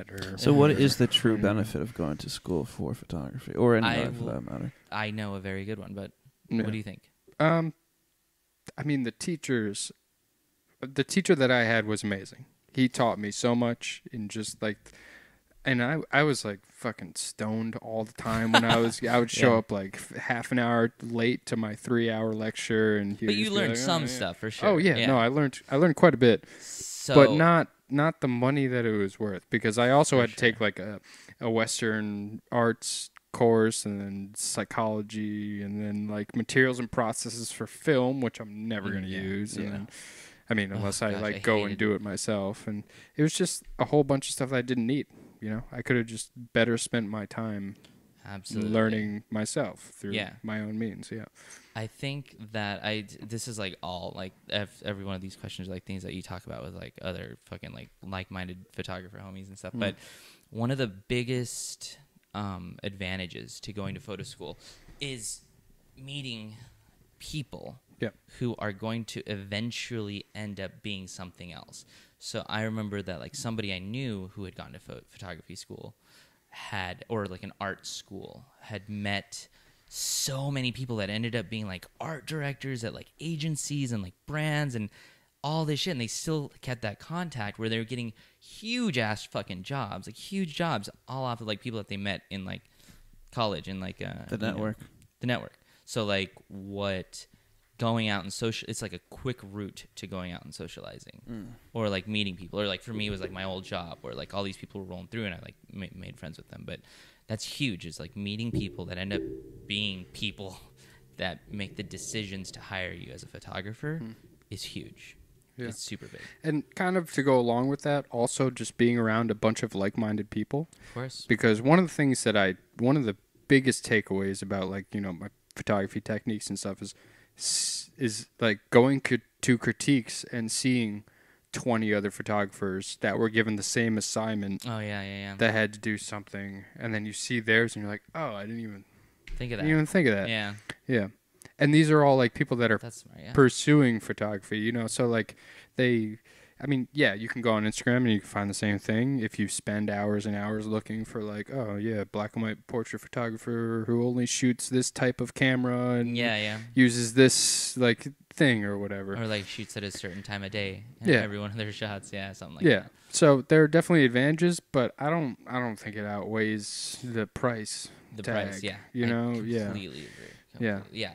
internet or. So what is the true benefit of going to school for photography, or any art for that matter? I know a very good one, but Yeah. what do you think? I mean, the teacher that I had was amazing. He taught me so much in just like, and I was like fucking stoned all the time when I would show up like half an hour late to my 3-hour lecture, and But you learned some stuff for sure. Oh yeah, no, I learned quite a bit, but not the money that it was worth, because I also had to take like a Western arts course, and then psychology, and then like materials and processes for film, which I'm never going to use. And then, I mean, unless I go and do it myself. And it was just a whole bunch of stuff that I didn't need. You know, I could have just better spent my time learning myself through my own means. Yeah. I think that this is like all like every one of these questions are like things that you talk about with like other fucking like-minded photographer homies and stuff. But one of the biggest advantages to going to photo school is meeting people who are going to eventually end up being something else. So I remember that like somebody I knew who had gone to photography school or like an art school had met so many people that ended up being like art directors at like agencies and like brands and all this shit, and they still kept that contact where they were getting huge ass fucking jobs, like huge jobs, all off of like people that they met in like college and like the network. The network. So like going out and it's like a quick route to going out and socializing, or like meeting people, or like for me it was like my old job where like all these people were rolling through and I like made friends with them. But that's huge. It's like meeting people that end up being people that make the decisions to hire you as a photographer is huge. Yeah. It's super big. And kind of to go along with that, also just being around a bunch of like-minded people. Of course. Because one of the biggest takeaways about like, you know, my photography techniques and stuff is like going to critiques and seeing 20 other photographers that were given the same assignment. Oh, yeah. That had to do something. And then you see theirs and you're like, oh, I didn't even think of that. Yeah. Yeah. And these are all like people that are pursuing photography, you know, so like you can go on Instagram and you can find the same thing if you spend hours and hours looking for like, oh yeah, black and white portrait photographer who only shoots this type of camera and uses this like thing or whatever. Or like shoots at a certain time of day. Every one of their shots. Yeah. Something like that. Yeah. So there are definitely advantages, but I don't think it outweighs the price. Price, yeah. You know, completely agree. Yeah. Yeah.